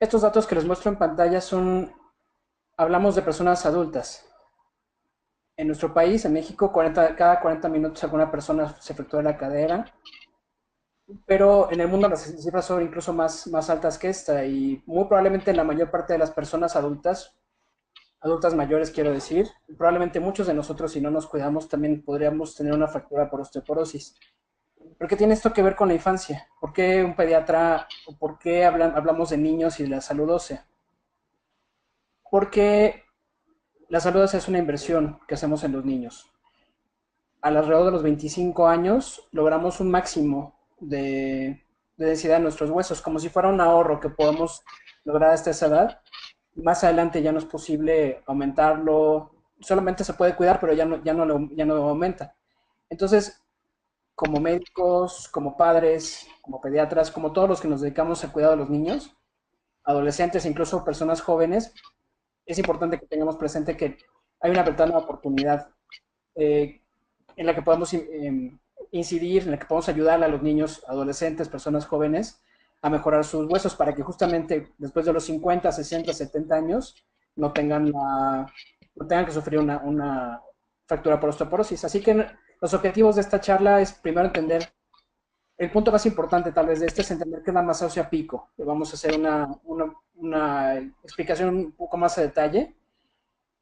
Estos datos que les muestro en pantalla hablamos de personas adultas. En nuestro país, en México, cada 40 minutos alguna persona se fractura la cadera, pero en el mundo las cifras son incluso más altas que esta y muy probablemente la mayor parte de las personas adultas, adultas mayores quiero decir, probablemente muchos de nosotros si no nos cuidamos también podríamos tener una fractura por osteoporosis. ¿Pero qué tiene esto que ver con la infancia? ¿Por qué un pediatra o por qué hablamos de niños y de la salud ósea? Porque la salud ósea es una inversión que hacemos en los niños. Alrededor de los 25 años logramos un máximo de densidad en nuestros huesos, como si fuera un ahorro que podemos lograr hasta esa edad. Más adelante ya no es posible aumentarlo, solamente se puede cuidar, pero ya no aumenta. Entonces, como médicos, como padres, como pediatras, como todos los que nos dedicamos al cuidado de los niños, adolescentes, incluso personas jóvenes, es importante que tengamos presente que hay una ventana de oportunidad eh, en la que podemos incidir, en la que podemos ayudar a los niños, adolescentes, personas jóvenes a mejorar sus huesos para que justamente después de los 50, 60, 70 años no tengan que sufrir una fractura por osteoporosis. Así que los objetivos de esta charla es primero entender, el punto más importante tal vez de este es entender qué es la masa ósea pico. Vamos a hacer una explicación un poco más a detalle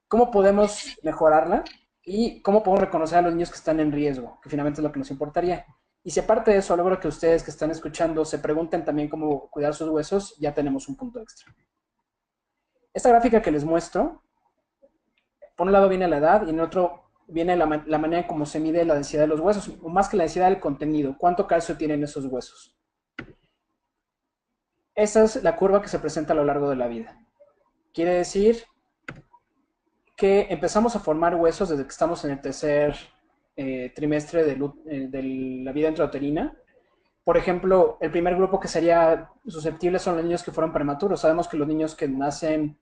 cómo podemos mejorarla y cómo podemos reconocer a los niños que están en riesgo, que finalmente es lo que nos importaría. Y si aparte de eso logro que ustedes que están escuchando se pregunten también cómo cuidar sus huesos, ya tenemos un punto extra. Esta gráfica que les muestro, por un lado viene la edad y en otro viene la manera en cómo se mide la densidad de los huesos, o más que la densidad del contenido, cuánto calcio tienen esos huesos. Esa es la curva que se presenta a lo largo de la vida. Quiere decir que empezamos a formar huesos desde que estamos en el tercer trimestre de la vida intrauterina. Por ejemplo, el primer grupo que sería susceptible son los niños que fueron prematuros. Sabemos que los niños que nacen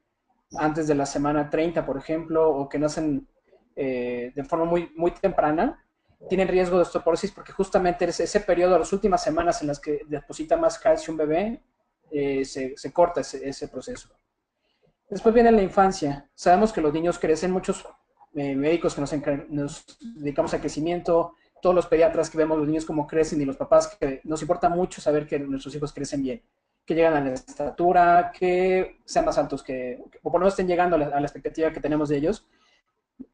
antes de la semana 30, por ejemplo, o que nacen de forma muy temprana, tienen riesgo de osteoporosis porque justamente ese periodo, las últimas semanas en las que deposita más calcio un bebé, se corta ese proceso. Después viene la infancia. Sabemos que los niños crecen, muchos médicos que nos dedicamos al crecimiento, todos los pediatras que vemos los niños como crecen y los papás que nos importa mucho saber que nuestros hijos crecen bien, que llegan a la estatura, que sean más altos, o por lo menos estén llegando a la expectativa que tenemos de ellos.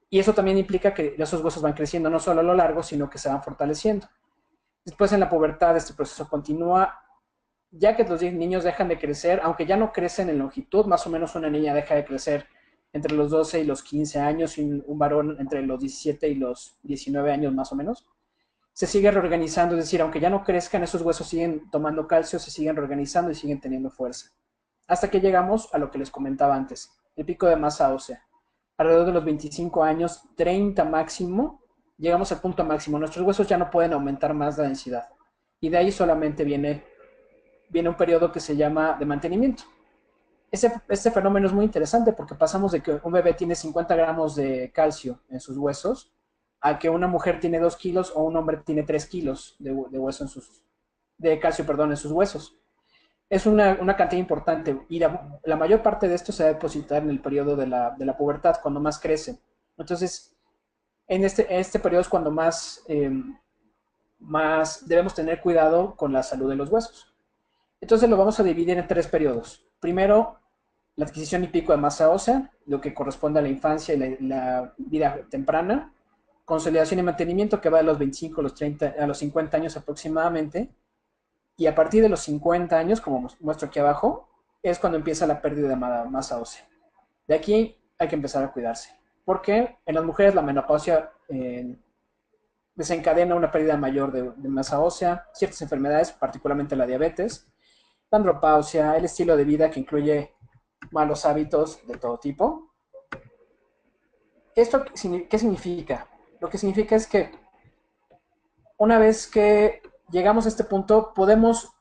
Y eso también implica que esos huesos van creciendo no solo a lo largo, sino que se van fortaleciendo. Después en la pubertad este proceso continúa ya que los niños dejan de crecer, aunque ya no crecen en longitud, más o menos una niña deja de crecer entre los 12 y los 15 años y un varón entre los 17 y los 19 años más o menos, se sigue reorganizando, es decir, aunque ya no crezcan, esos huesos siguen tomando calcio, se siguen reorganizando y siguen teniendo fuerza. Hasta que llegamos a lo que les comentaba antes, el pico de masa ósea. Alrededor de los 25 años, 30 máximo, llegamos al punto máximo. Nuestros huesos ya no pueden aumentar más la densidad. Y de ahí solamente viene un periodo que se llama de mantenimiento. Este fenómeno es muy interesante porque pasamos de que un bebé tiene 50 gramos de calcio en sus huesos a que una mujer tiene 2 kilos o un hombre tiene 3 kilos de hueso de calcio, perdón, en sus huesos. Es una cantidad importante y la mayor parte de esto se va a depositar en el periodo de la pubertad, cuando más crecen. Entonces, en este periodo es cuando más debemos tener cuidado con la salud de los huesos. Entonces lo vamos a dividir en tres periodos. Primero, la adquisición y pico de masa ósea, lo que corresponde a la infancia y la vida temprana. Consolidación y mantenimiento, que va de los 25 a los 30, a los 50 años aproximadamente. Y a partir de los 50 años, como muestro aquí abajo, es cuando empieza la pérdida de masa ósea. De aquí hay que empezar a cuidarse. Porque en las mujeres la menopausia desencadena una pérdida mayor de masa ósea, ciertas enfermedades, particularmente la diabetes, la andropausia, el estilo de vida que incluye malos hábitos de todo tipo. ¿Esto qué significa? Lo que significa es que una vez que llegamos a este punto, podemos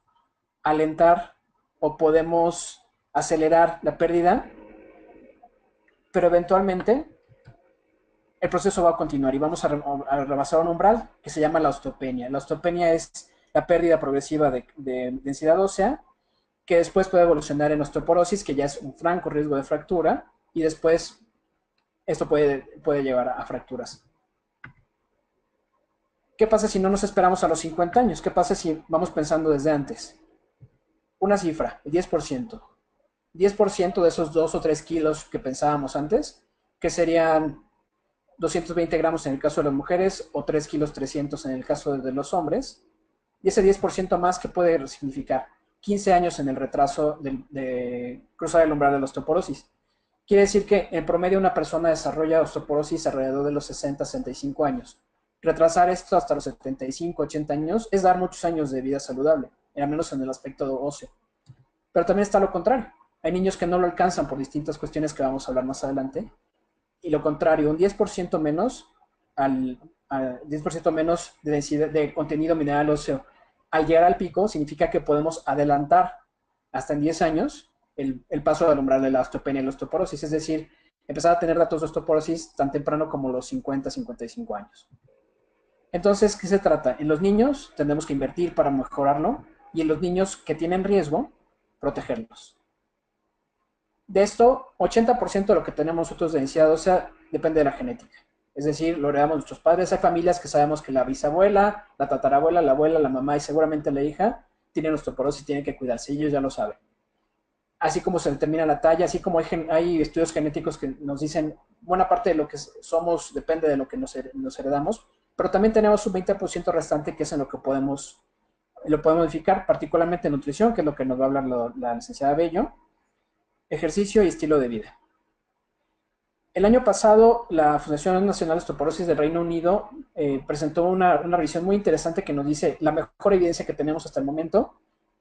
alentar o podemos acelerar la pérdida, pero eventualmente el proceso va a continuar y vamos a rebasar un umbral que se llama la osteopenia. La osteopenia es la pérdida progresiva de densidad ósea que después puede evolucionar en osteoporosis, que ya es un franco riesgo de fractura, y después esto puede llevar a fracturas. ¿Qué pasa si no nos esperamos a los 50 años? ¿Qué pasa si vamos pensando desde antes? Una cifra, el 10%. 10% de esos 2 o 3 kilos que pensábamos antes, que serían 220 gramos en el caso de las mujeres o 3 kilos 300 en el caso de los hombres. Y ese 10% más, ¿qué puede significar? 15 años en el retraso de cruzar el umbral de la osteoporosis. Quiere decir que en promedio una persona desarrolla osteoporosis alrededor de los 60, 65 años. Retrasar esto hasta los 75, 80 años es dar muchos años de vida saludable, al menos en el aspecto óseo. Pero también está lo contrario. Hay niños que no lo alcanzan por distintas cuestiones que vamos a hablar más adelante. Y lo contrario, un 10% menos, al 10% menos de densidad de contenido mineral óseo al llegar al pico significa que podemos adelantar hasta en 10 años el paso del umbral de la osteopenia y la osteoporosis. Es decir, empezar a tener datos de osteoporosis tan temprano como los 50, 55 años. Entonces, ¿qué se trata? En los niños tenemos que invertir para mejorarlo y en los niños que tienen riesgo, protegerlos. De esto, 80% de lo que tenemos nosotros de densidad ósea depende de la genética. Es decir, lo heredamos nuestros padres. Hay familias que sabemos que la bisabuela, la tatarabuela, la abuela, la mamá y seguramente la hija tienen osteoporosis y tienen que cuidarse. Ellos ya lo saben. Así como se determina la talla, así como hay estudios genéticos que nos dicen buena parte de lo que somos depende de lo que nos heredamos, pero también tenemos un 20% restante que es en lo que lo podemos modificar, particularmente en nutrición, que es lo que nos va a hablar la licenciada Bello, ejercicio y estilo de vida. El año pasado, la Fundación Nacional de Osteoporosis del Reino Unido presentó una revisión muy interesante que nos dice la mejor evidencia que tenemos hasta el momento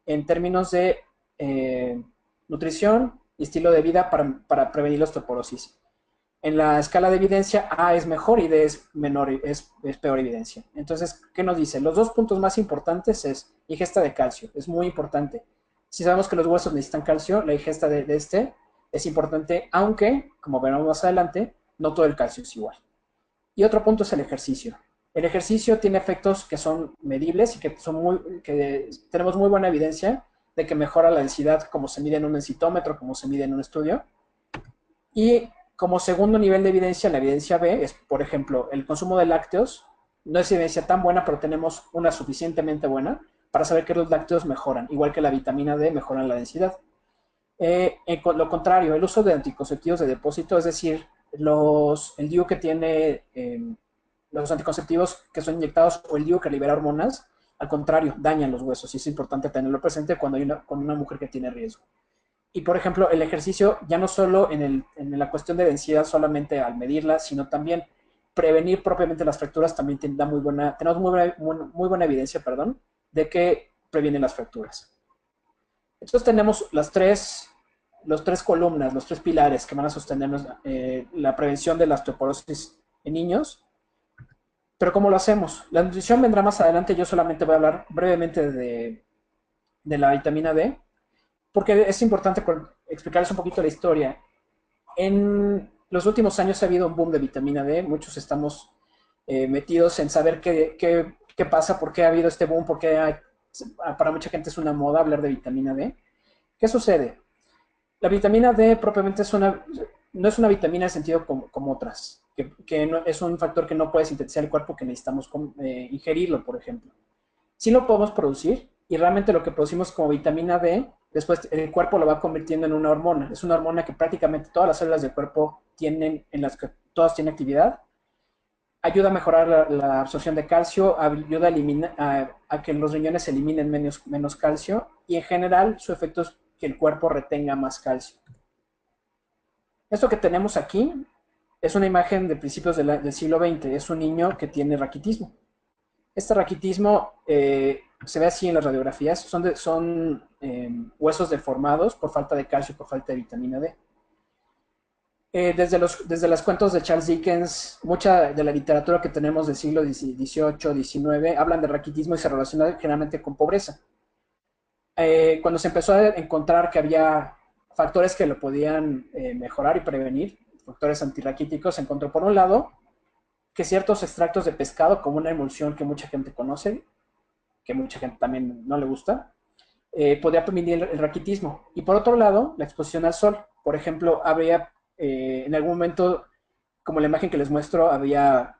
en términos de nutrición y estilo de vida para prevenir la osteoporosis. En la escala de evidencia, A es mejor y D es peor evidencia. Entonces, ¿qué nos dice? Los dos puntos más importantes es ingesta de calcio, es muy importante. Si sabemos que los huesos necesitan calcio, la ingesta de este es importante, aunque, como veremos más adelante, no todo el calcio es igual. Y otro punto es el ejercicio. El ejercicio tiene efectos que son medibles y que tenemos muy buena evidencia de que mejora la densidad como se mide en un densitómetro, como se mide en un estudio. Y como segundo nivel de evidencia, la evidencia B es, por ejemplo, el consumo de lácteos. No es evidencia tan buena, pero tenemos una suficientemente buena para saber que los lácteos mejoran, igual que la vitamina D mejoran la densidad. Lo contrario, el uso de anticonceptivos de depósito, es decir, el DIU que tiene los anticonceptivos que son inyectados o el DIU que libera hormonas, al contrario, dañan los huesos y es importante tenerlo presente cuando hay con una mujer que tiene riesgo. Y, por ejemplo, el ejercicio, ya no solo en la cuestión de densidad solamente al medirla, sino también prevenir propiamente las fracturas, también tenemos muy buena evidencia, de que previene las fracturas. Entonces tenemos los tres columnas, los tres pilares que van a sostenernos la prevención de la osteoporosis en niños. Pero ¿cómo lo hacemos? La nutrición vendrá más adelante, yo solamente voy a hablar brevemente de la vitamina D, porque es importante explicarles un poquito la historia. En los últimos años ha habido un boom de vitamina D, muchos estamos metidos en saber qué pasa, por qué ha habido este boom, por qué para mucha gente es una moda hablar de vitamina D. ¿Qué sucede? La vitamina D propiamente no es una vitamina en sentido como otras, que no, es un factor que no puede sintetizar el cuerpo, que necesitamos ingerirlo, por ejemplo. Sí lo podemos producir y realmente lo que producimos como vitamina D, después el cuerpo lo va convirtiendo en una hormona. Es una hormona que prácticamente todas las células del cuerpo tienen, en las que todas tienen actividad. Ayuda a mejorar la absorción de calcio, ayuda a que los riñones eliminen menos calcio y en general su efecto es que el cuerpo retenga más calcio. Esto que tenemos aquí es una imagen de principios del siglo XX. Es un niño que tiene raquitismo. Este raquitismo se ve así en las radiografías. Son huesos deformados por falta de calcio y por falta de vitamina D. Desde los cuentos de Charles Dickens, mucha de la literatura que tenemos del siglo XVIII, XIX, hablan de raquitismo y se relaciona generalmente con pobreza. Cuando se empezó a encontrar que había factores que lo podían mejorar y prevenir, factores antirraquíticos, se encontró por un lado que ciertos extractos de pescado, como una emulsión que mucha gente conoce, que mucha gente también no le gusta, podría prevenir el raquitismo. Y por otro lado, la exposición al sol. Por ejemplo, habría en algún momento, como la imagen que les muestro, había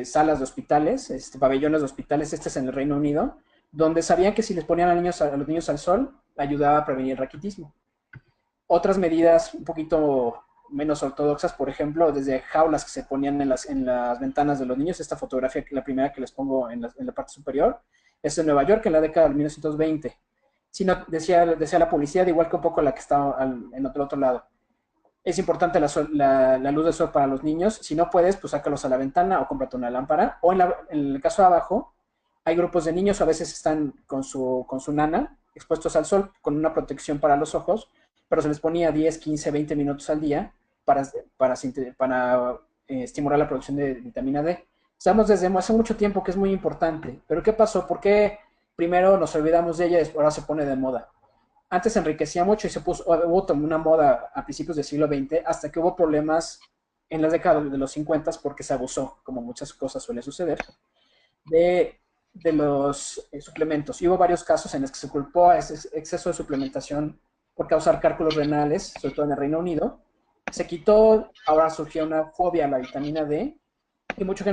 salas de hospitales, pabellones de hospitales, este es en el Reino Unido, donde sabían que si les ponían a los niños al sol, ayudaba a prevenir el raquitismo. Otras medidas un poquito menos ortodoxas, por ejemplo, desde jaulas que se ponían en las ventanas de los niños. Esta fotografía, la primera que les pongo en la parte superior, es en Nueva York en la década de 1920. Sino, decía la publicidad, igual que un poco la que está en otro lado. Es importante la luz del sol para los niños. Si no puedes, pues sácalos a la ventana o cómprate una lámpara. O en el caso de abajo, hay grupos de niños, a veces están con su nana, expuestos al sol, con una protección para los ojos, pero se les ponía 10, 15, 20 minutos al día para estimular la producción de vitamina D. Sabemos desde hace mucho tiempo que es muy importante, pero ¿qué pasó? ¿Por qué primero nos olvidamos de ella y ahora se pone de moda? Antes se enriquecía mucho y hubo una moda a principios del siglo XX hasta que hubo problemas en las décadas de los 50 porque se abusó, como muchas cosas suele suceder, de, de los suplementos. Y hubo varios casos en los que se culpó a ese exceso de suplementación por causar cálculos renales, sobre todo en el Reino Unido. Se quitó, ahora surgió una fobia a la vitamina D y mucho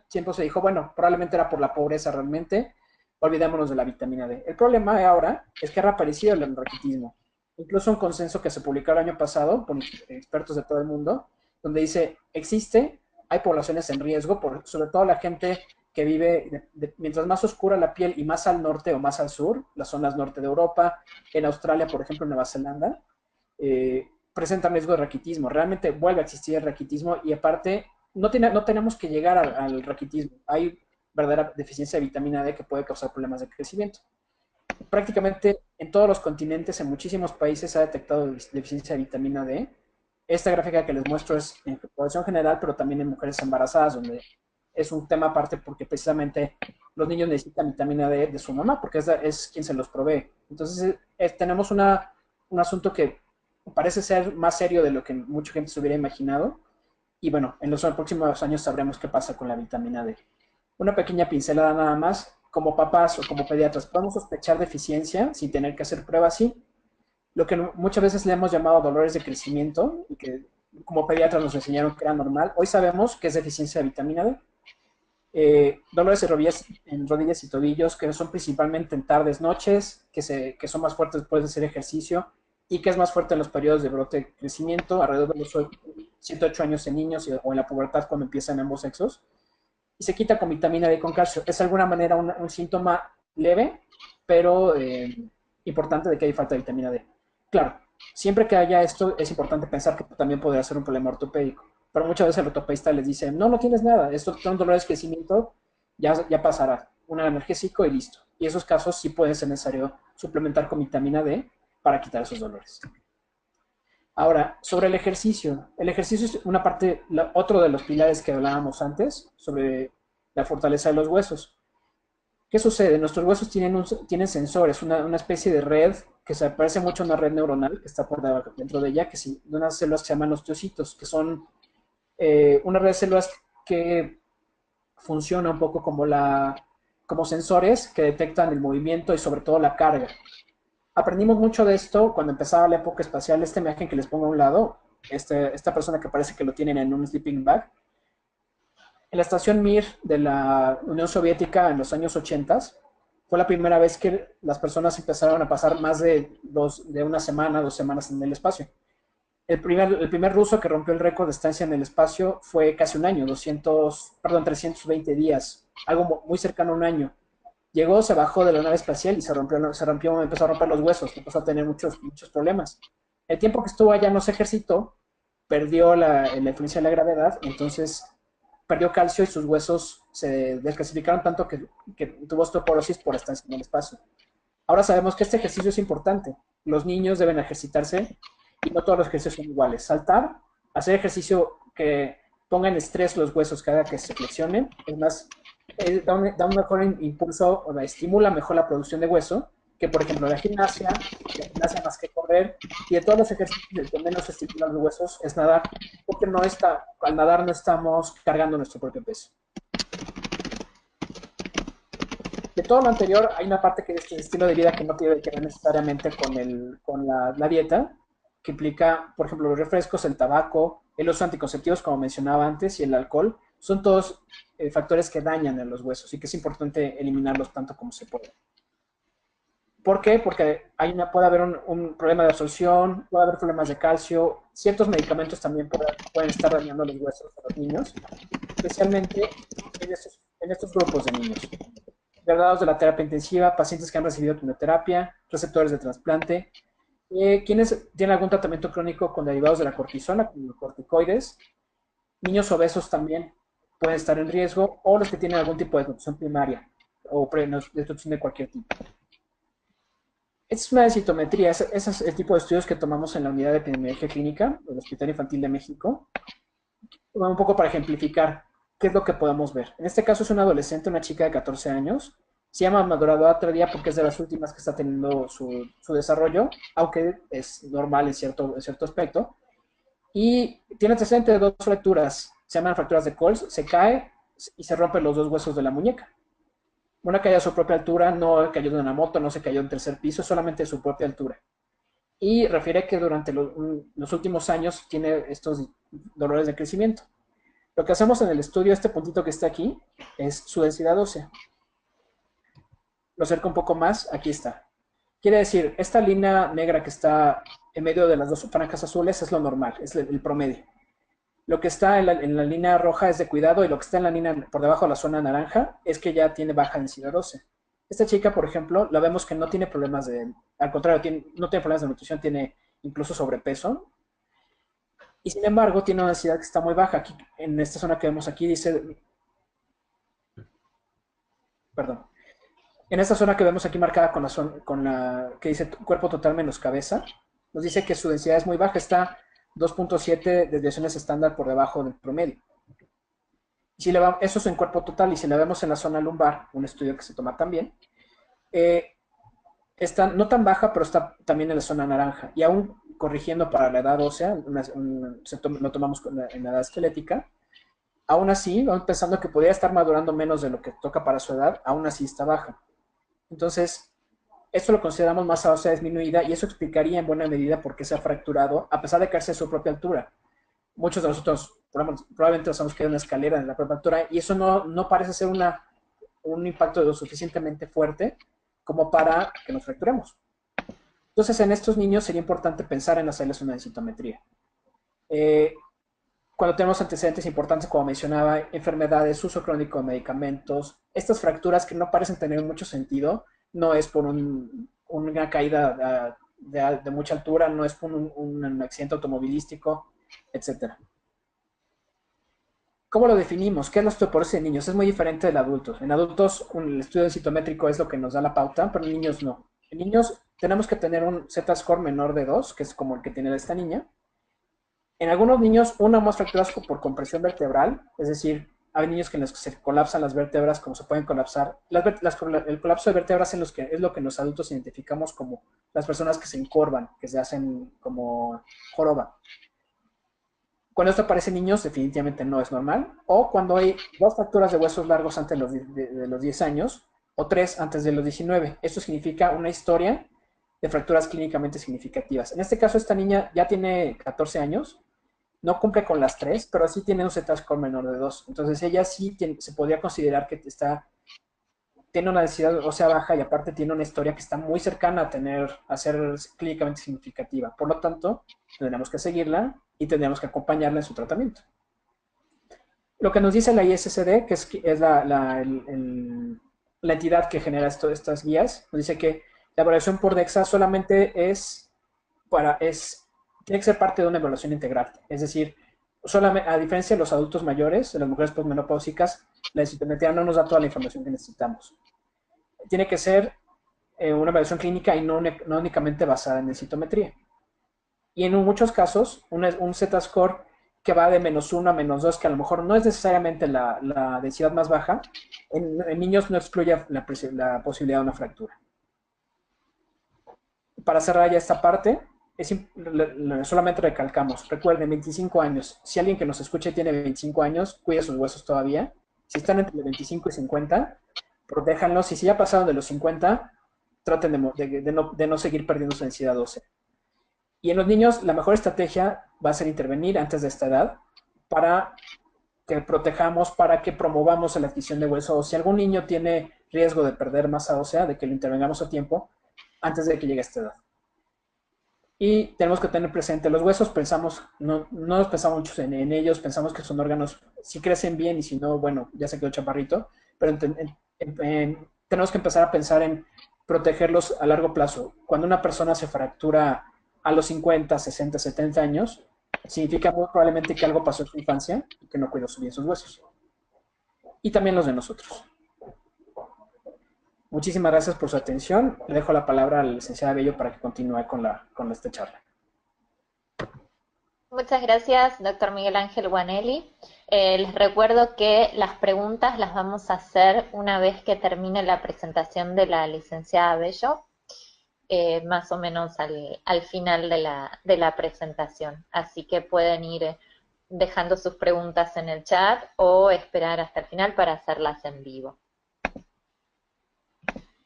tiempo se dijo, bueno, probablemente era por la pobreza realmente, olvidémonos de la vitamina D. El problema ahora es que ha reaparecido el raquitismo. Incluso un consenso que se publicó el año pasado por expertos de todo el mundo, donde dice, hay poblaciones en riesgo, sobre todo la gente que vive, mientras más oscura la piel y más al norte o más al sur, las zonas norte de Europa, en Australia, por ejemplo, en Nueva Zelanda, presentan riesgo de raquitismo. Realmente vuelve a existir el raquitismo y aparte no tenemos que llegar al raquitismo. Hay verdadera deficiencia de vitamina D que puede causar problemas de crecimiento. Prácticamente en todos los continentes, en muchísimos países, se ha detectado deficiencia de vitamina D. Esta gráfica que les muestro es en población general, pero también en mujeres embarazadas, donde es un tema aparte porque precisamente los niños necesitan vitamina D de su mamá, porque es quien se los provee. Entonces, tenemos un asunto que parece ser más serio de lo que mucha gente se hubiera imaginado. Y bueno, en los próximos años sabremos qué pasa con la vitamina D. Una pequeña pincelada nada más. Como papás o como pediatras, ¿podemos sospechar deficiencia sin tener que hacer pruebas? Sí. Lo que muchas veces le hemos llamado dolores de crecimiento y que como pediatras nos enseñaron que era normal, hoy sabemos que es deficiencia de vitamina D. Dolores en rodillas y tobillos que son principalmente en tardes, noches, que son más fuertes después de hacer ejercicio y que es más fuerte en los periodos de brote de crecimiento, alrededor de los 7, 8 años en niños o en la pubertad cuando empiezan ambos sexos. Y se quita con vitamina D y con calcio. Es de alguna manera un síntoma leve, pero importante de que hay falta de vitamina D. Claro, siempre que haya esto, es importante pensar que también podría ser un problema ortopédico. Pero muchas veces el ortopedista les dice, no tienes nada, esto son dolores de crecimiento, ya pasará. Un analgésico y listo. Y esos casos sí puede ser necesario suplementar con vitamina D para quitar esos dolores. Ahora, sobre el ejercicio. El ejercicio es una parte, otro de los pilares que hablábamos antes, sobre la fortaleza de los huesos. ¿Qué sucede? Nuestros huesos tienen sensores, una especie de red que se parece mucho a una red neuronal que está dentro de ella, de unas células que se llaman osteocitos, que son una red de células que funciona un poco como sensores que detectan el movimiento y sobre todo la carga. Aprendimos mucho de esto cuando empezaba la época espacial. Esta imagen que les pongo a un lado, esta persona que parece que lo tienen en un sleeping bag, en la estación Mir de la Unión Soviética en los años 80 fue la primera vez que las personas empezaron a pasar más de una semana, 2 semanas en el espacio. El primer ruso que rompió el récord de estancia en el espacio fue casi un año, 320 días, algo muy cercano a un año. Llegó, se bajó de la nave espacial y empezó a romper los huesos, empezó a tener muchos problemas. El tiempo que estuvo allá no se ejercitó, perdió la influencia de la gravedad, entonces perdió calcio y sus huesos se descalcificaron tanto que tuvo osteoporosis por estancia en el espacio. Ahora sabemos que este ejercicio es importante. Los niños deben ejercitarse y no todos los ejercicios son iguales. Saltar, hacer ejercicio que ponga en estrés los huesos, que haga que se flexionen, es más, da un mejor impulso, o estimula mejor la producción de hueso, que por ejemplo la gimnasia más que correr, y de todos los ejercicios el que menos estimula los huesos es nadar, porque al nadar no estamos cargando nuestro propio peso. De todo lo anterior, hay una parte que es el estilo de vida que no tiene que ver necesariamente con la dieta, que implica, por ejemplo, los refrescos, el tabaco, el uso de anticonceptivos, como mencionaba antes, y el alcohol, son todos factores que dañan a los huesos y que es importante eliminarlos tanto como se pueda. ¿Por qué? Porque puede haber un problema de absorción, puede haber problemas de calcio, ciertos medicamentos también pueden estar dañando los huesos a los niños, especialmente en estos grupos de niños. Graduados de la terapia intensiva, pacientes que han recibido quimioterapia, receptores de trasplante, quienes tienen algún tratamiento crónico con derivados de la cortisona, como los corticoides, niños obesos también pueden estar en riesgo, o los que tienen algún tipo de nutrición primaria o nutrición de cualquier tipo. Es una densitometría, ese es el tipo de estudios que tomamos en la unidad de epidemiología clínica del Hospital Infantil de México, un poco para ejemplificar qué es lo que podemos ver. En este caso es una adolescente, una chica de 14 años, se llama maduradora tardía porque es de las últimas que está teniendo su desarrollo, aunque es normal en cierto aspecto, y tiene antecedente de dos fracturas, se llaman fracturas de Coles, se cae y se rompen los dos huesos de la muñeca. Una cayó a su propia altura, no cayó de una moto, no se cayó en tercer piso, solamente a su propia altura. Y refiere que durante los últimos años tiene estos dolores de crecimiento. Lo que hacemos en el estudio, este puntito que está aquí, es su densidad ósea. Lo acerco un poco más, aquí está. Quiere decir, esta línea negra que está en medio de las dos franjas azules es lo normal, es el promedio. Lo que está en la línea roja es de cuidado y lo que está en la línea por debajo de la zona naranja es que ya tiene baja densidad ósea. Esta chica, por ejemplo, la vemos que no tiene problemas al contrario, no tiene problemas de nutrición, tiene incluso sobrepeso. Y sin embargo, tiene una densidad que está muy baja. Aquí, en esta zona que vemos aquí, dice, perdón, en esta zona que vemos aquí marcada con la que dice cuerpo total menos cabeza, nos dice que su densidad es muy baja, está 2.7 desviaciones estándar por debajo del promedio. Eso es en cuerpo total, y si la vemos en la zona lumbar, un estudio que se toma también, está no tan baja, pero está también en la zona naranja. Y aún corrigiendo para la edad ósea, lo tomamos en la edad esquelética, aún así, aún pensando que podría estar madurando menos de lo que toca para su edad, aún así está baja. Entonces, esto lo consideramos masa ósea disminuida y eso explicaría en buena medida por qué se ha fracturado, a pesar de caerse a su propia altura. Muchos de nosotros probablemente nos hemos caído en una escalera en la propia altura y eso no parece ser un impacto lo suficientemente fuerte como para que nos fracturemos. Entonces, en estos niños sería importante pensar en hacerles una densitometría. Cuando tenemos antecedentes importantes, como mencionaba, enfermedades, uso crónico de medicamentos, estas fracturas que no parecen tener mucho sentido, no es por una caída de mucha altura, no es por un accidente automovilístico, etc. ¿Cómo lo definimos? ¿Qué es la osteoporosis en niños? Es muy diferente del adulto. En adultos, el estudio citométrico es lo que nos da la pauta, pero en niños no. En niños tenemos que tener un Z-score menor de 2, que es como el que tiene esta niña. En algunos niños, una o más fracturas por compresión vertebral, es decir, hay niños en los que se colapsan las vértebras como se pueden colapsar. El colapso de vértebras es lo que los adultos identificamos como las personas que se encorvan, que se hacen como joroba. Cuando esto aparece en niños, definitivamente no es normal. O cuando hay dos fracturas de huesos largos antes de los 10 años o 3 antes de los 19. Esto significa una historia de fracturas clínicamente significativas. En este caso, esta niña ya tiene 14 años, no cumple con las 3, pero sí tiene un Z-score menor de 2. Entonces ella sí se podría considerar que tiene una densidad ósea baja y aparte tiene una historia que está muy cercana a ser clínicamente significativa. Por lo tanto, tendremos que seguirla y tendremos que acompañarla en su tratamiento. Lo que nos dice la ISSD, que es la entidad que genera estas guías, nos dice que la evaluación por DEXA solamente tiene que ser parte de una evaluación integral. Es decir, solamente, a diferencia de los adultos mayores, de las mujeres posmenopáusicas, la densitometría no nos da toda la información que necesitamos. Tiene que ser una evaluación clínica y no únicamente basada en densitometría. Y en muchos casos, un Z-score que va de -1 a -2, que a lo mejor no es necesariamente la densidad más baja, en niños no excluye la posibilidad de una fractura. Para cerrar ya esta parte, solamente recalcamos, recuerden, 25 años. Si alguien que nos escuche tiene 25 años, cuide sus huesos todavía. Si están entre 25 y 50, protéjanlos y si ya pasaron de los 50, traten de no seguir perdiendo su densidad ósea. Y en los niños, la mejor estrategia va a ser intervenir antes de esta edad para que protejamos, para que promovamos la adquisición de hueso. O si algún niño tiene riesgo de perder masa ósea, de que lo intervengamos a tiempo antes de que llegue a esta edad. Y tenemos que tener presente los huesos, no nos pensamos mucho en ellos, pensamos que son órganos, si crecen bien y si no, bueno, ya se quedó chaparrito, pero tenemos que empezar a pensar en protegerlos a largo plazo. Cuando una persona se fractura a los 50, 60, 70 años, significa muy probablemente que algo pasó en su infancia y que no cuidó bien sus huesos. Y también los de nosotros. Muchísimas gracias por su atención. Le dejo la palabra a la licenciada Bello para que continúe con esta charla. Muchas gracias, doctor Miguel Ángel Guanelli. Les recuerdo que las preguntas las vamos a hacer una vez que termine la presentación de la licenciada Bello, más o menos al final de la presentación. Así que pueden ir dejando sus preguntas en el chat o esperar hasta el final para hacerlas en vivo.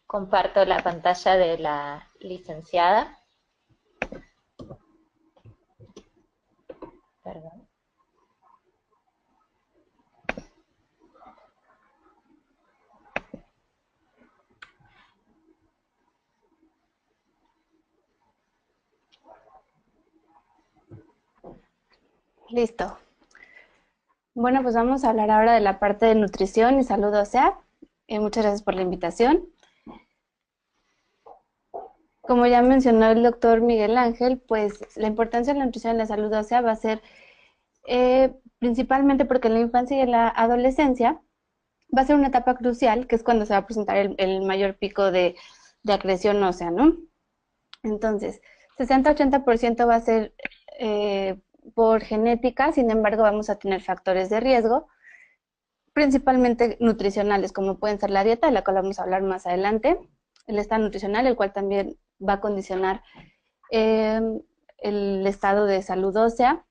Comparto la pantalla de la licenciada. Perdón. Listo. Bueno, pues vamos a hablar ahora de la parte de nutrición y salud ósea. Muchas gracias por la invitación. Como ya mencionó el doctor Miguel Ángel, pues la importancia de la nutrición en la salud ósea va a ser principalmente porque en la infancia y en la adolescencia va a ser una etapa crucial, que es cuando se va a presentar el mayor pico de acreción ósea, ¿no? Entonces, 60-80% va a ser por genética, sin embargo vamos a tener factores de riesgo, principalmente nutricionales, como pueden ser la dieta, de la cual vamos a hablar más adelante, el estado nutricional, el cual también va a condicionar el estado de salud ósea,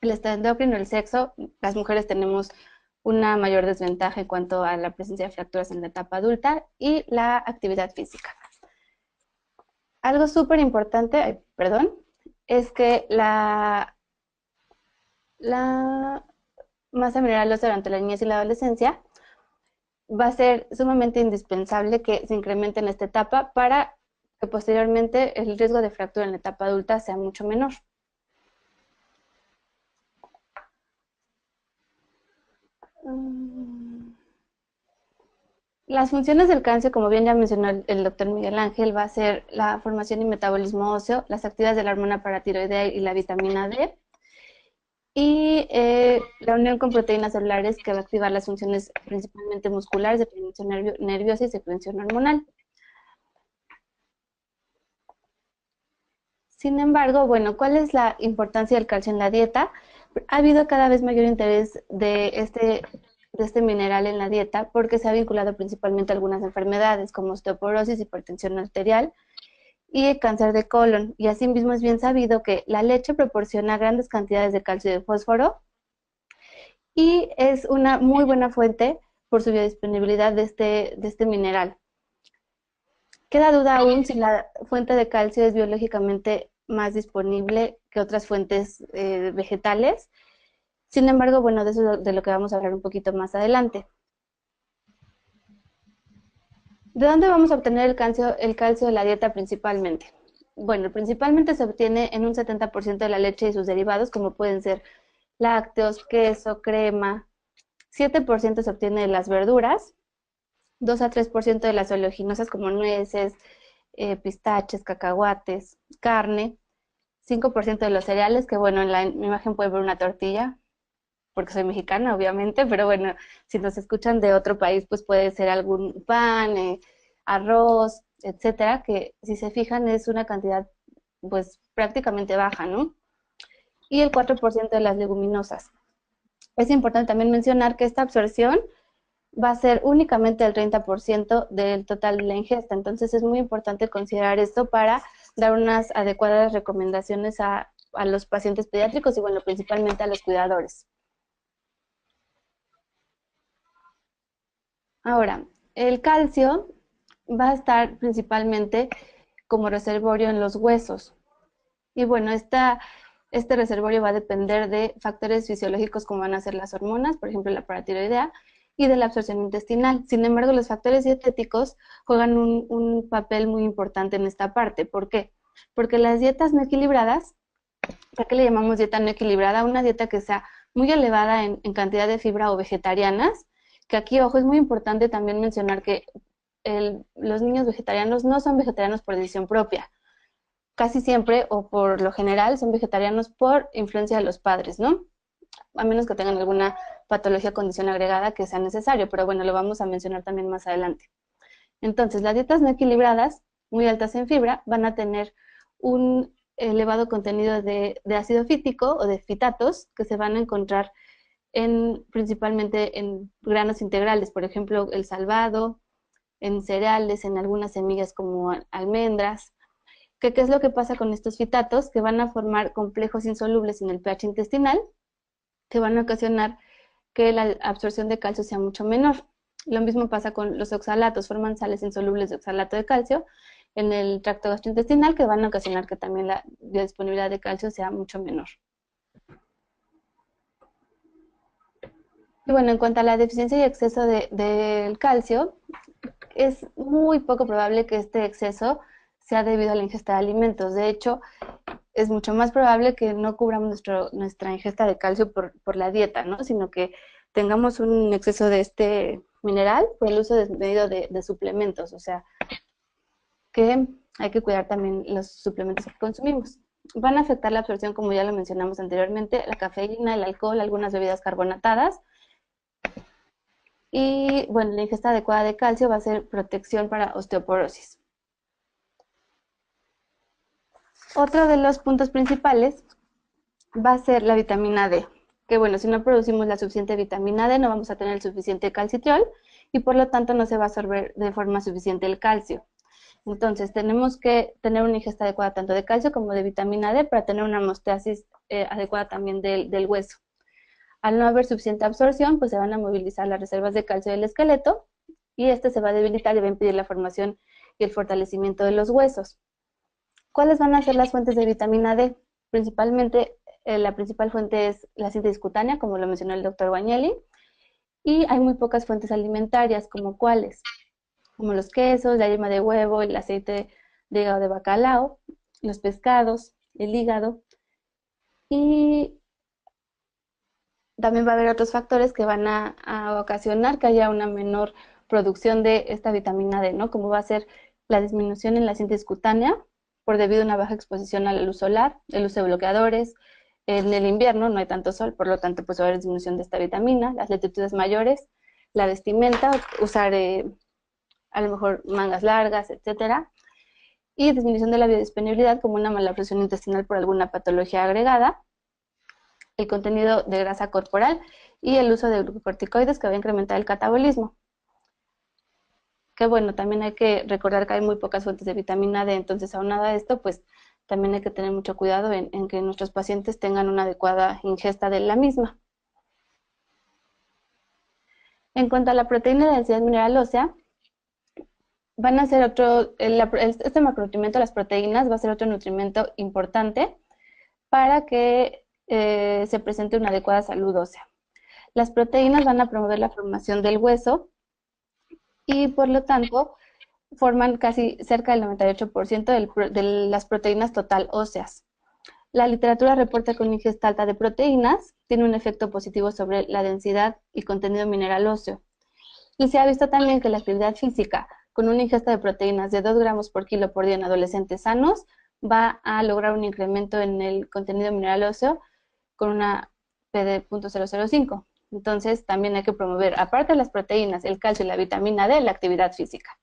el estado endocrino, el sexo. Las mujeres tenemos una mayor desventaja en cuanto a la presencia de fracturas en la etapa adulta, y la actividad física. Algo súper importante, es que la masa mineral ósea durante la niñez y la adolescencia va a ser sumamente indispensable que se incremente en esta etapa para que posteriormente el riesgo de fractura en la etapa adulta sea mucho menor. Las funciones del calcio, como bien ya mencionó el doctor Miguel Ángel, va a ser la formación y metabolismo óseo, las actividades de la hormona paratiroidea y la vitamina D, y la unión con proteínas celulares, que va a activar las funciones principalmente musculares de prevención nerviosa y secreción hormonal. Sin embargo, bueno, ¿cuál es la importancia del calcio en la dieta? Ha habido cada vez mayor interés de este mineral en la dieta porque se ha vinculado principalmente a algunas enfermedades como osteoporosis, hipertensión arterial y cáncer de colon. Y asimismo es bien sabido que la leche proporciona grandes cantidades de calcio y de fósforo y es una muy buena fuente por su biodisponibilidad de este mineral. Queda duda aún si la fuente de calcio es biológicamente más disponible que otras fuentes vegetales. Sin embargo, bueno, de eso de lo que vamos a hablar un poquito más adelante. ¿De dónde vamos a obtener el calcio de la dieta principalmente? Bueno, principalmente se obtiene en un 70% de la leche y sus derivados, como pueden ser lácteos, queso, crema. 7% se obtiene de las verduras, 2 a 3% de las oleaginosas como nueces, pistaches, cacahuates, carne, 5% de los cereales, que bueno, en la imagen pueden ver una tortilla, porque soy mexicana, obviamente, pero bueno, si nos escuchan de otro país, pues puede ser algún pan, arroz, etcétera, que si se fijan es una cantidad pues prácticamente baja, ¿no? Y el 4% de las leguminosas. Es importante también mencionar que esta absorción va a ser únicamente el 30% del total de la ingesta, entonces es muy importante considerar esto para dar unas adecuadas recomendaciones a los pacientes pediátricos y bueno, principalmente a los cuidadores. Ahora, el calcio va a estar principalmente como reservorio en los huesos. Y bueno, este reservorio va a depender de factores fisiológicos como van a ser las hormonas, por ejemplo la paratiroidea, y de la absorción intestinal. Sin embargo, los factores dietéticos juegan un papel muy importante en esta parte. ¿Por qué? Porque las dietas no equilibradas, ¿a qué le llamamos dieta no equilibrada? Una dieta que sea muy elevada en cantidad de fibra o vegetarianas, que aquí, ojo, es muy importante también mencionar que los niños vegetarianos no son vegetarianos por decisión propia. Casi siempre o por lo general son vegetarianos por influencia de los padres, ¿no? A menos que tengan alguna patología o condición agregada que sea necesario, pero bueno, lo vamos a mencionar también más adelante. Entonces, las dietas no equilibradas, muy altas en fibra, van a tener un elevado contenido de ácido fítico o de fitatos que se van a encontrar principalmente en granos integrales, por ejemplo, el salvado, en cereales, en algunas semillas como almendras. ¿Qué es lo que pasa con estos fitatos? Que van a formar complejos insolubles en el pH intestinal, que van a ocasionar que la absorción de calcio sea mucho menor. Lo mismo pasa con los oxalatos, forman sales insolubles de oxalato de calcio en el tracto gastrointestinal que van a ocasionar que también la disponibilidad de calcio sea mucho menor. Y bueno, en cuanto a la deficiencia y exceso del calcio, es muy poco probable que este exceso sea debido a la ingesta de alimentos. De hecho, es mucho más probable que no cubramos nuestra ingesta de calcio por la dieta, ¿no? Sino que tengamos un exceso de este mineral por el uso desmedido de suplementos. O sea, que hay que cuidar también los suplementos que consumimos. Van a afectar la absorción, como ya lo mencionamos anteriormente, la cafeína, el alcohol, algunas bebidas carbonatadas. Y bueno, la ingesta adecuada de calcio va a ser protección para osteoporosis. Otro de los puntos principales va a ser la vitamina D, que bueno, si no producimos la suficiente vitamina D no vamos a tener el suficiente calcitriol y por lo tanto no se va a absorber de forma suficiente el calcio. Entonces tenemos que tener una ingesta adecuada tanto de calcio como de vitamina D para tener una homeostasis adecuada también del hueso. Al no haber suficiente absorción, pues se van a movilizar las reservas de calcio del esqueleto y este se va a debilitar y va a impedir la formación y el fortalecimiento de los huesos. ¿Cuáles van a ser las fuentes de vitamina D? Principalmente, la principal fuente es la síntesis cutánea, como lo mencionó el doctor Guagnelli, y hay muy pocas fuentes alimentarias, como cuáles, como los quesos, la yema de huevo, el aceite de hígado de bacalao, los pescados, el hígado, y también va a haber otros factores que van a ocasionar que haya una menor producción de esta vitamina D, ¿no? Como va a ser la disminución en la síntesis cutánea por debido a una baja exposición a la luz solar, el uso de bloqueadores. En el invierno no hay tanto sol, por lo tanto pues va a haber disminución de esta vitamina, las latitudes mayores, la vestimenta, usar a lo mejor mangas largas, etcétera, y disminución de la biodisponibilidad como una mala absorción intestinal por alguna patología agregada, el contenido de grasa corporal y el uso de glucocorticoides que va a incrementar el catabolismo. Que bueno, también hay que recordar que hay muy pocas fuentes de vitamina D, entonces aunado a esto, pues también hay que tener mucho cuidado en que nuestros pacientes tengan una adecuada ingesta de la misma. En cuanto a la proteína de densidad mineral ósea, van a ser este macronutriente, las proteínas, va a ser otro nutriente importante para que se presente una adecuada salud ósea. Las proteínas van a promover la formación del hueso y por lo tanto forman casi cerca del 98% de las proteínas total óseas. La literatura reporta que una ingesta alta de proteínas tiene un efecto positivo sobre la densidad y contenido mineral óseo. Y se ha visto también que la actividad física con una ingesta de proteínas de 2 gramos por kilo por día en adolescentes sanos va a lograr un incremento en el contenido mineral óseo con una P de 0.005. Entonces también hay que promover, aparte de las proteínas, el calcio y la vitamina D, la actividad física.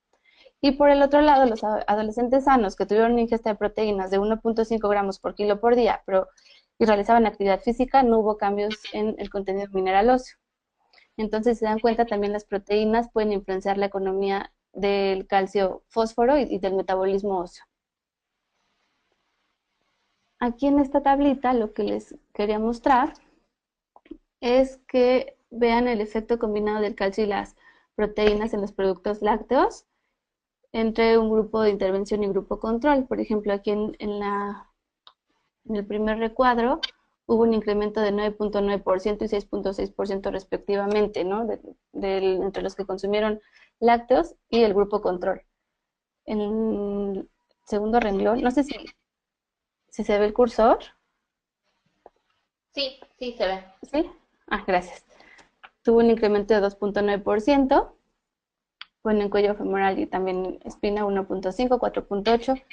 Y por el otro lado, los adolescentes sanos que tuvieron una ingesta de proteínas de 1.5 gramos por kilo por día y realizaban actividad física, no hubo cambios en el contenido mineral óseo. Entonces, si se dan cuenta, también las proteínas pueden influenciar la economía del calcio fósforo y del metabolismo óseo. Aquí en esta tablita lo que les quería mostrar es que vean el efecto combinado del calcio y las proteínas en los productos lácteos entre un grupo de intervención y grupo control. Por ejemplo, aquí en el primer recuadro hubo un incremento de 9.9% y 6.6% respectivamente, ¿no? Entre los que consumieron lácteos y el grupo control. En el segundo renglón, no sé si se ve el cursor. Sí, sí se ve. ¿Sí? Ah, gracias. Tuvo un incremento de 2.9%. Bueno, en cuello femoral y también espina 1.5, 4.8.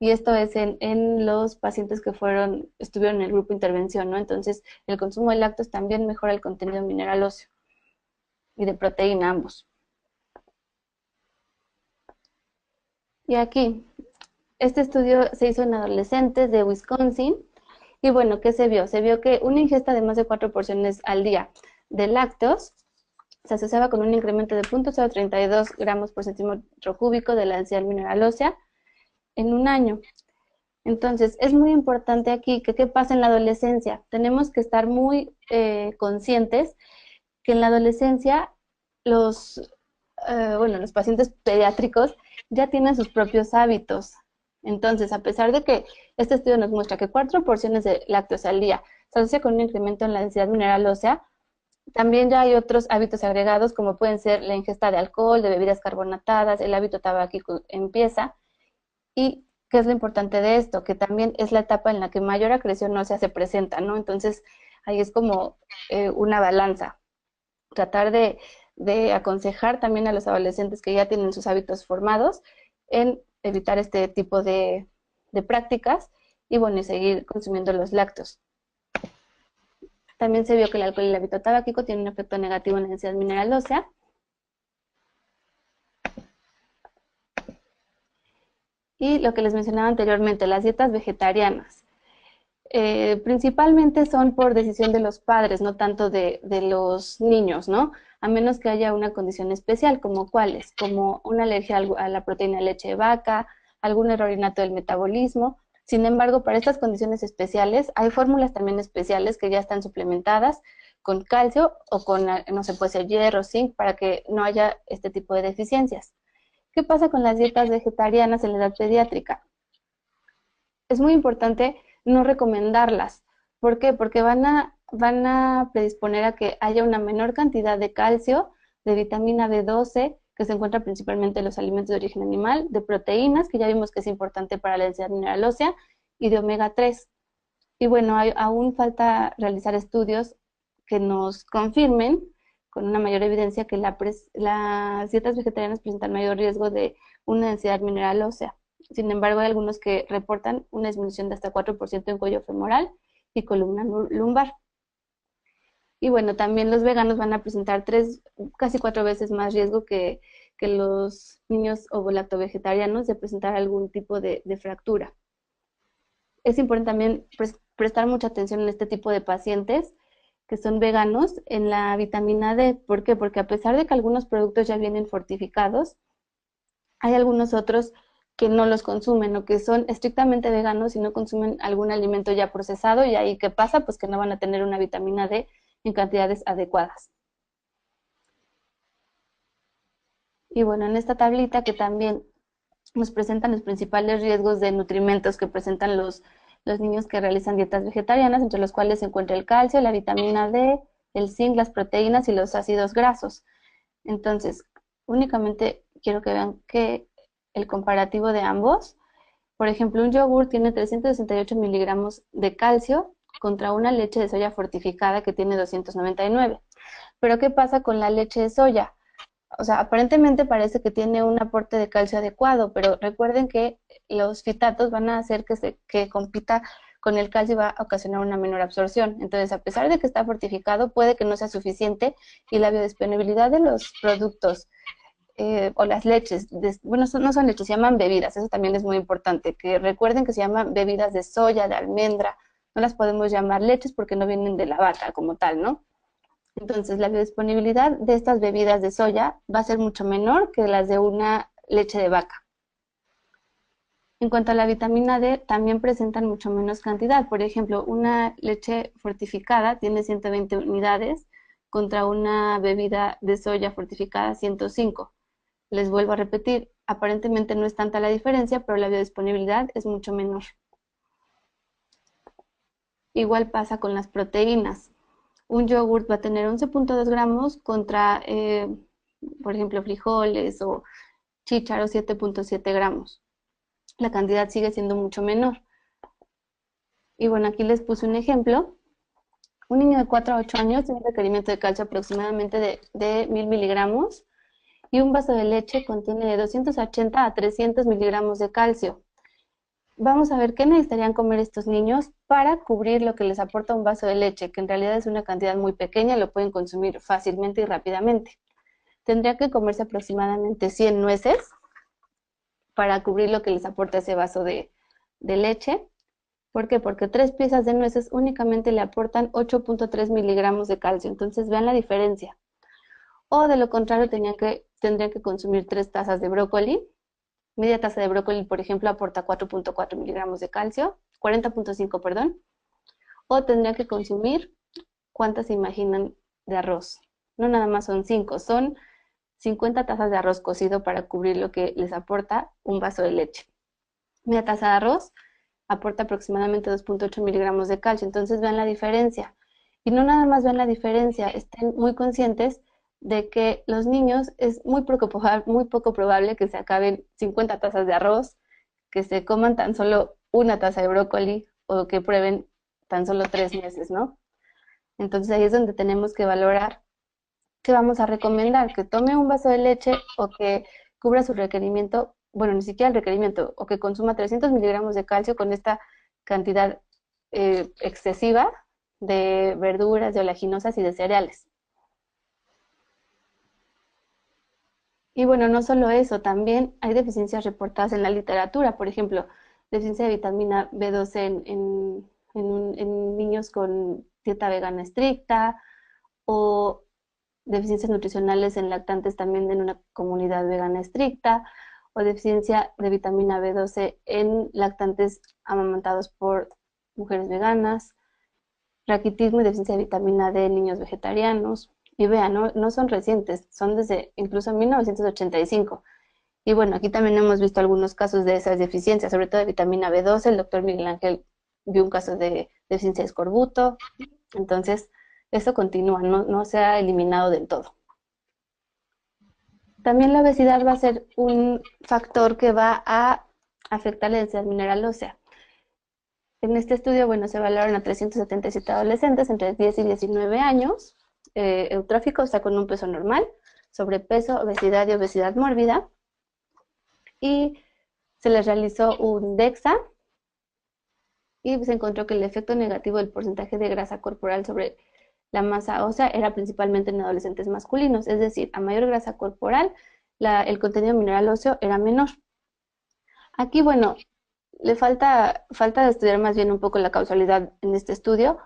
Y esto es en los pacientes que estuvieron en el grupo intervención, ¿no? Entonces, el consumo de lácteos también mejora el contenido mineral óseo y de proteína ambos. Y aquí, este estudio se hizo en adolescentes de Wisconsin. Y bueno, ¿qué se vio? Se vio que una ingesta de más de 4 porciones al día de lácteos se asociaba con un incremento de 0.032 gramos por centímetro cúbico de la densidad mineral ósea en un año. Entonces, es muy importante aquí que qué pasa en la adolescencia. Tenemos que estar muy conscientes que en la adolescencia los pacientes pediátricos ya tienen sus propios hábitos. Entonces, a pesar de que este estudio nos muestra que 4 porciones de lácteos al día se asocia con un incremento en la densidad mineral ósea, también ya hay otros hábitos agregados como pueden ser la ingesta de alcohol, de bebidas carbonatadas, el hábito tabáquico empieza. Y ¿qué es lo importante de esto? Que también es la etapa en la que mayor acreción ósea se presenta, ¿no? Entonces, ahí es como una balanza. Tratar de aconsejar también a los adolescentes que ya tienen sus hábitos formados en evitar este tipo de prácticas y, bueno, y seguir consumiendo los lácteos. También se vio que el alcohol y el hábito tabáquico tienen un efecto negativo en la densidad mineral ósea. Y lo que les mencionaba anteriormente, las dietas vegetarianas. Principalmente son por decisión de los padres, no tanto de los niños, ¿no? A menos que haya una condición especial, como cuáles, como una alergia a la proteína de leche de vaca, algún error innato del metabolismo. Sin embargo, para estas condiciones especiales, hay fórmulas también especiales que ya están suplementadas con calcio o con, no sé, puede ser hierro, zinc, para que no haya este tipo de deficiencias. ¿Qué pasa con las dietas vegetarianas en la edad pediátrica? Es muy importante no recomendarlas. ¿Por qué? Porque van a predisponer a que haya una menor cantidad de calcio, de vitamina B12, que se encuentra principalmente en los alimentos de origen animal, de proteínas, que ya vimos que es importante para la densidad mineral ósea, y de omega 3. Y bueno, aún falta realizar estudios que nos confirmen con una mayor evidencia que las dietas vegetarianas presentan mayor riesgo de una densidad mineral ósea. Sin embargo, hay algunos que reportan una disminución de hasta 4% en cuello femoral y columna lumbar. Y bueno, también los veganos van a presentar casi 4 veces más riesgo que los niños ovo-lacto-vegetarianos de presentar algún tipo de fractura. Es importante también prestar mucha atención en este tipo de pacientes que son veganos en la vitamina D. ¿Por qué? Porque a pesar de que algunos productos ya vienen fortificados, hay algunos otros que no los consumen o que son estrictamente veganos y no consumen algún alimento ya procesado, y ahí ¿qué pasa? Pues que no van a tener una vitamina D en cantidades adecuadas. Y bueno, en esta tablita que también nos presentan los principales riesgos de nutrimentos que presentan los niños que realizan dietas vegetarianas, entre los cuales se encuentra el calcio, la vitamina D, el zinc, las proteínas y los ácidos grasos. Entonces, únicamente quiero que vean que el comparativo de ambos, por ejemplo, un yogur tiene 368 miligramos de calcio contra una leche de soya fortificada que tiene 299. Pero ¿qué pasa con la leche de soya? O sea, aparentemente parece que tiene un aporte de calcio adecuado, pero recuerden que los fitatos van a hacer que compita con el calcio y va a ocasionar una menor absorción. Entonces, a pesar de que está fortificado, puede que no sea suficiente y la biodisponibilidad de los productos o las leches, bueno, no son leches, se llaman bebidas, eso también es muy importante, que recuerden que se llaman bebidas de soya, de almendra, no las podemos llamar leches porque no vienen de la vaca como tal, ¿no? Entonces, la biodisponibilidad de estas bebidas de soya va a ser mucho menor que las de una leche de vaca. En cuanto a la vitamina D, también presentan mucho menos cantidad. Por ejemplo, una leche fortificada tiene 120 unidades, contra una bebida de soya fortificada 105. Les vuelvo a repetir, aparentemente no es tanta la diferencia, pero la biodisponibilidad es mucho menor. Igual pasa con las proteínas. Un yogurt va a tener 11.2 gramos contra, por ejemplo, frijoles o chícharos 7.7 gramos. La cantidad sigue siendo mucho menor. Y bueno, aquí les puse un ejemplo. Un niño de 4 a 8 años tiene un requerimiento de calcio aproximadamente de 1000 miligramos y un vaso de leche contiene de 280 a 300 miligramos de calcio. Vamos a ver qué necesitarían comer estos niños para cubrir lo que les aporta un vaso de leche, que en realidad es una cantidad muy pequeña, lo pueden consumir fácilmente y rápidamente. Tendría que comerse aproximadamente 100 nueces para cubrir lo que les aporta ese vaso de leche. ¿Por qué? Porque 3 piezas de nueces únicamente le aportan 8.3 miligramos de calcio. Entonces vean la diferencia. O de lo contrario, tendrían que consumir 3 tazas de brócoli. Media taza de brócoli, por ejemplo, aporta 4.4 miligramos de calcio, 40.5, perdón. O tendrían que consumir, ¿cuántas se imaginan de arroz? No nada más son 5, son 50 tazas de arroz cocido para cubrir lo que les aporta un vaso de leche. Media taza de arroz aporta aproximadamente 2.8 miligramos de calcio. Entonces vean la diferencia. Y no nada más vean la diferencia, estén muy conscientes de que los niños es muy poco probable que se acaben 50 tazas de arroz, que se coman tan solo una taza de brócoli o que prueben tan solo 3 meses, ¿no? Entonces ahí es donde tenemos que valorar qué vamos a recomendar, que tome un vaso de leche o que cubra su requerimiento, bueno, ni siquiera el requerimiento, o que consuma 300 miligramos de calcio con esta cantidad excesiva de verduras, de oleaginosas y de cereales. Y bueno, no solo eso, también hay deficiencias reportadas en la literatura, por ejemplo, deficiencia de vitamina B12 en niños con dieta vegana estricta o deficiencias nutricionales en lactantes también en una comunidad vegana estricta o deficiencia de vitamina B12 en lactantes amamantados por mujeres veganas, raquitismo y deficiencia de vitamina D en niños vegetarianos. Y vean, no son recientes, son desde incluso 1985. Y bueno, aquí también hemos visto algunos casos de esas deficiencias, sobre todo de vitamina B12. El doctor Miguel Ángel vio un caso de deficiencia de escorbuto. Entonces, eso continúa, no se ha eliminado del todo. También la obesidad va a ser un factor que va a afectar la densidad mineral ósea. En este estudio, bueno, se evaluaron a 377 adolescentes entre 10 y 19 años, eutróficos, o sea, con un peso normal, sobrepeso, obesidad y obesidad mórbida, y se les realizó un DEXA, y se encontró que el efecto negativo del porcentaje de grasa corporal sobre la masa ósea era principalmente en adolescentes masculinos, es decir, a mayor grasa corporal, el contenido mineral óseo era menor. Aquí, bueno, le falta estudiar más bien un poco la causalidad en este estudio,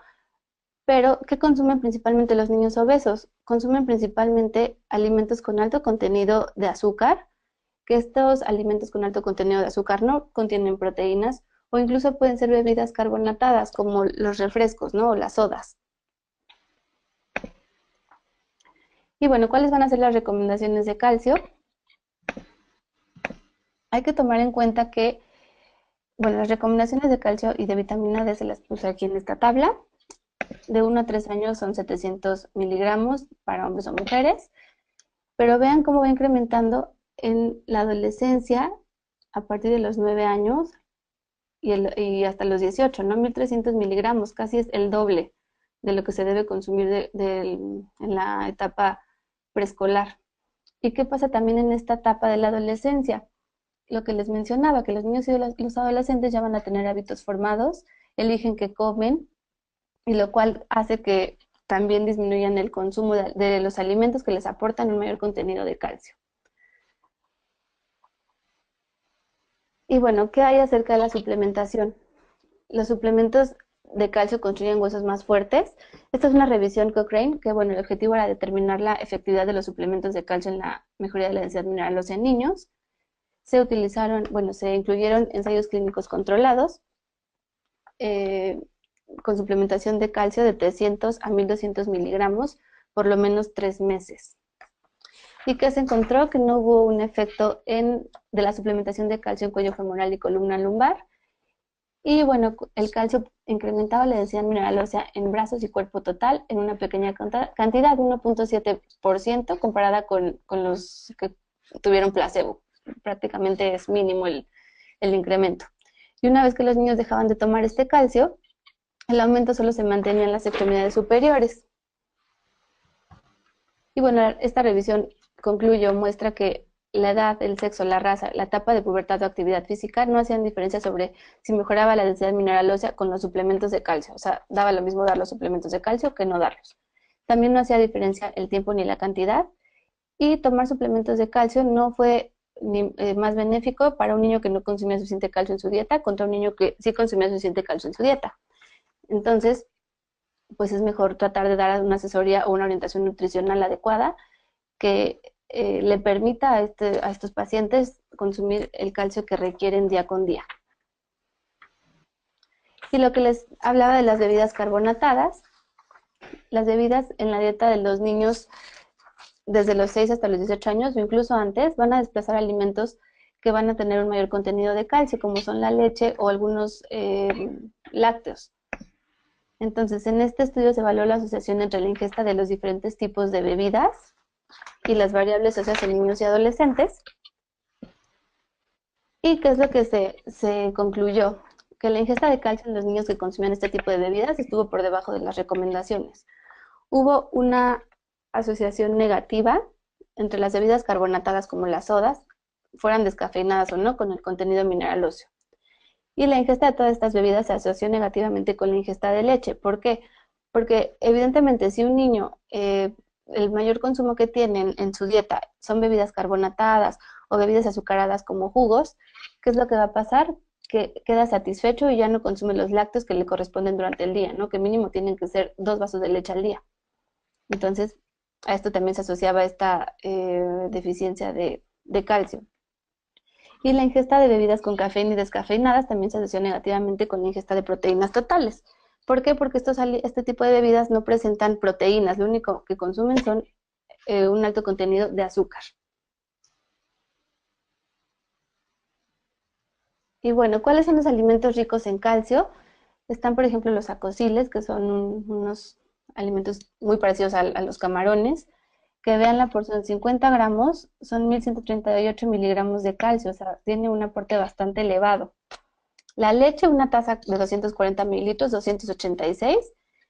pero ¿qué consumen principalmente los niños obesos? Consumen principalmente alimentos con alto contenido de azúcar, que estos alimentos con alto contenido de azúcar no contienen proteínas, o incluso pueden ser bebidas carbonatadas, como los refrescos, ¿no? O las sodas. Y bueno, ¿cuáles van a ser las recomendaciones de calcio? Hay que tomar en cuenta que, bueno, las recomendaciones de calcio y de vitamina D se las puse aquí en esta tabla. De 1 a 3 años son 700 miligramos para hombres o mujeres, pero vean cómo va incrementando en la adolescencia a partir de los 9 años y hasta los 18, ¿no? 1300 miligramos, casi es el doble de lo que se debe consumir en la etapa preescolar. ¿Y qué pasa también en esta etapa de la adolescencia? Lo que les mencionaba, que los niños y los adolescentes ya van a tener hábitos formados, eligen qué comen, y lo cual hace que también disminuyan el consumo de los alimentos que les aportan un mayor contenido de calcio. Y bueno, ¿qué hay acerca de la suplementación? Los suplementos de calcio construyen huesos más fuertes. Esta es una revisión Cochrane, que bueno, el objetivo era determinar la efectividad de los suplementos de calcio en la mejoría de la densidad mineral ósea en niños. Se incluyeron ensayos clínicos controlados con suplementación de calcio de 300 a 1200 miligramos por lo menos 3 meses. ¿Y que se encontró? Que no hubo un efecto de la suplementación de calcio en cuello femoral y columna lumbar. Y bueno, el calcio incrementaba la densidad mineral ósea en brazos y cuerpo total en una pequeña cantidad, 1.7%, comparada con los que tuvieron placebo. Prácticamente es mínimo el incremento. Y una vez que los niños dejaban de tomar este calcio, el aumento solo se mantenía en las extremidades superiores. Y bueno, esta revisión concluye o muestra que la edad, el sexo, la raza, la etapa de pubertad o actividad física no hacían diferencia sobre si mejoraba la densidad mineral ósea con los suplementos de calcio. O sea, daba lo mismo dar los suplementos de calcio que no darlos. También no hacía diferencia el tiempo ni la cantidad. Y tomar suplementos de calcio no fue más benéfico para un niño que no consumía suficiente calcio en su dieta contra un niño que sí consumía suficiente calcio en su dieta. Entonces, pues es mejor tratar de dar una asesoría o una orientación nutricional adecuada que le permita a estos pacientes consumir el calcio que requieren día con día. Y lo que les hablaba de las bebidas carbonatadas, las bebidas en la dieta de los niños desde los 6 hasta los 18 años o incluso antes van a desplazar alimentos que van a tener un mayor contenido de calcio, como son la leche o algunos lácteos. Entonces, en este estudio se evaluó la asociación entre la ingesta de los diferentes tipos de bebidas y las variables óseas en niños y adolescentes. ¿Y qué es lo que se concluyó? Que la ingesta de calcio en los niños que consumían este tipo de bebidas estuvo por debajo de las recomendaciones. Hubo una asociación negativa entre las bebidas carbonatadas como las sodas, fueran descafeinadas o no, con el contenido mineral óseo. Y la ingesta de todas estas bebidas se asoció negativamente con la ingesta de leche. ¿Por qué? Porque evidentemente si un niño, el mayor consumo que tienen en su dieta son bebidas carbonatadas o bebidas azucaradas como jugos, ¿qué es lo que va a pasar? Que queda satisfecho y ya no consume los lácteos que le corresponden durante el día, ¿no? Que mínimo tienen que ser 2 vasos de leche al día. Entonces, a esto también se asociaba esta deficiencia de calcio. Y la ingesta de bebidas con cafeína y descafeinadas también se asoció negativamente con la ingesta de proteínas totales. ¿Por qué? Porque este tipo de bebidas no presentan proteínas, lo único que consumen son un alto contenido de azúcar. Y bueno, ¿cuáles son los alimentos ricos en calcio? Están, por ejemplo, los acosiles, que son unos alimentos muy parecidos a los camarones, que vean la porción, 50 gramos son 1138 miligramos de calcio, o sea, tiene un aporte bastante elevado. La leche, una taza de 240 mililitros, 286.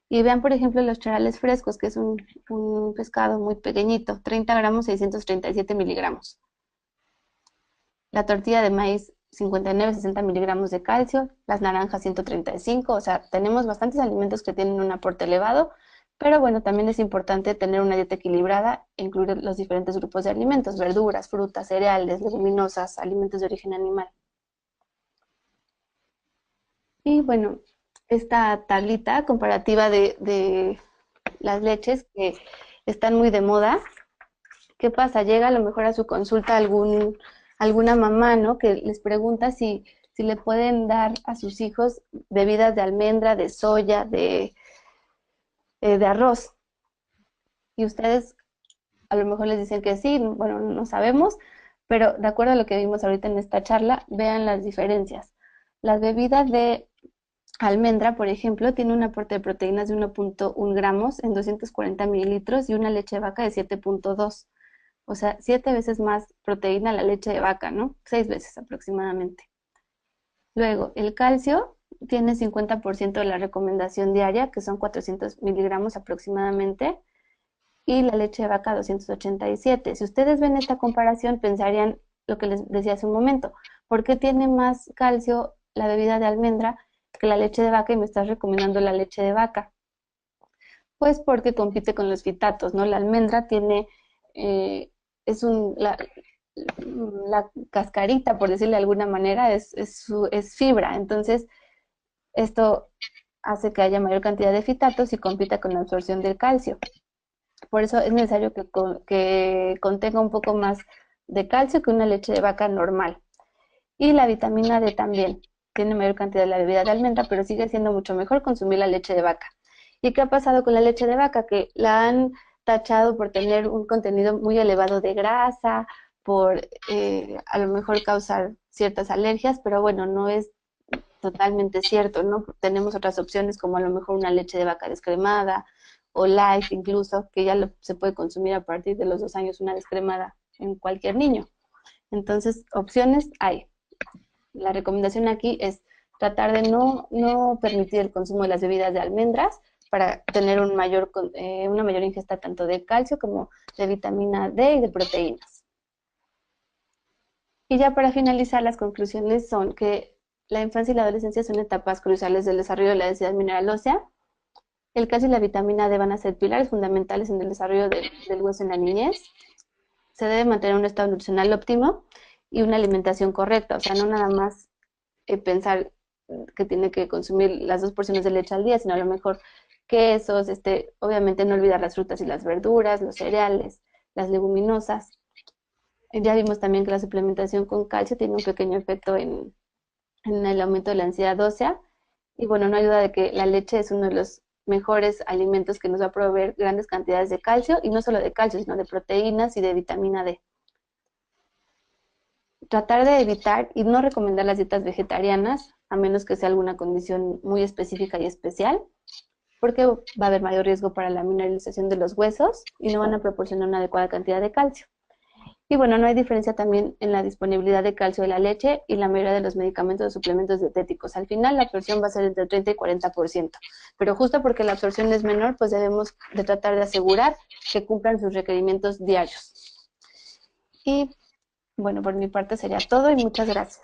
Y vean, por ejemplo, los charales frescos, que es un pescado muy pequeñito, 30 gramos, 637 miligramos. La tortilla de maíz, 59, 60 miligramos de calcio. Las naranjas, 135. O sea, tenemos bastantes alimentos que tienen un aporte elevado. Pero bueno, también es importante tener una dieta equilibrada e incluir los diferentes grupos de alimentos, verduras, frutas, cereales, leguminosas, alimentos de origen animal. Y bueno, esta tablita comparativa de las leches que están muy de moda, ¿qué pasa? Llega a lo mejor a su consulta alguna mamá, ¿no? Que les pregunta si le pueden dar a sus hijos bebidas de almendra, de soya, de arroz. Y ustedes a lo mejor les dicen que sí, bueno, no sabemos, pero de acuerdo a lo que vimos ahorita en esta charla, vean las diferencias. Las bebidas de almendra, por ejemplo, tiene un aporte de proteínas de 1.1 gramos en 240 mililitros y una leche de vaca de 7.2. O sea, 7 veces más proteína la leche de vaca, ¿no? 6 veces aproximadamente. Luego, el calcio tiene 50% de la recomendación diaria, que son 400 miligramos aproximadamente, y la leche de vaca 287. Si ustedes ven esta comparación, pensarían lo que les decía hace un momento. ¿Por qué tiene más calcio la bebida de almendra que la leche de vaca y me estás recomendando la leche de vaca? Pues porque compite con los fitatos, ¿no? La almendra tiene, la cascarita, por decirlo de alguna manera, es fibra. Entonces, esto hace que haya mayor cantidad de fitatos y compita con la absorción del calcio. Por eso es necesario que contenga un poco más de calcio que una leche de vaca normal. Y la vitamina D también tiene mayor cantidad de la bebida de almendra, pero sigue siendo mucho mejor consumir la leche de vaca. ¿Y qué ha pasado con la leche de vaca? Que la han tachado por tener un contenido muy elevado de grasa, por a lo mejor causar ciertas alergias, pero bueno, no es totalmente cierto, ¿no? Tenemos otras opciones como a lo mejor una leche de vaca descremada o light incluso, que ya se puede consumir a partir de los 2 años una descremada en cualquier niño. Entonces, opciones hay. La recomendación aquí es tratar de no permitir el consumo de las bebidas de almendras para tener una mayor ingesta tanto de calcio como de vitamina D y de proteínas. Y ya para finalizar, las conclusiones son que la infancia y la adolescencia son etapas cruciales del desarrollo de la densidad mineral ósea. El calcio y la vitamina D van a ser pilares fundamentales en el desarrollo del hueso en la niñez. Se debe mantener un estado nutricional óptimo y una alimentación correcta, o sea, no nada más pensar que tiene que consumir las 2 porciones de leche al día, sino a lo mejor quesos, obviamente no olvidar las frutas y las verduras, los cereales, las leguminosas. Ya vimos también que la suplementación con calcio tiene un pequeño efecto en el aumento de la ansiedad ósea. Y bueno, no hay duda de que la leche es uno de los mejores alimentos que nos va a proveer grandes cantidades de calcio, y no solo de calcio, sino de proteínas y de vitamina D. Tratar de evitar y no recomendar las dietas vegetarianas, a menos que sea alguna condición muy específica y especial, porque va a haber mayor riesgo para la mineralización de los huesos y no van a proporcionar una adecuada cantidad de calcio. Y bueno, no hay diferencia también en la disponibilidad de calcio de la leche y la mayoría de los medicamentos o suplementos dietéticos. Al final la absorción va a ser entre el 30 y 40%, pero justo porque la absorción es menor, pues debemos de tratar de asegurar que cumplan sus requerimientos diarios. Y bueno, por mi parte sería todo y muchas gracias.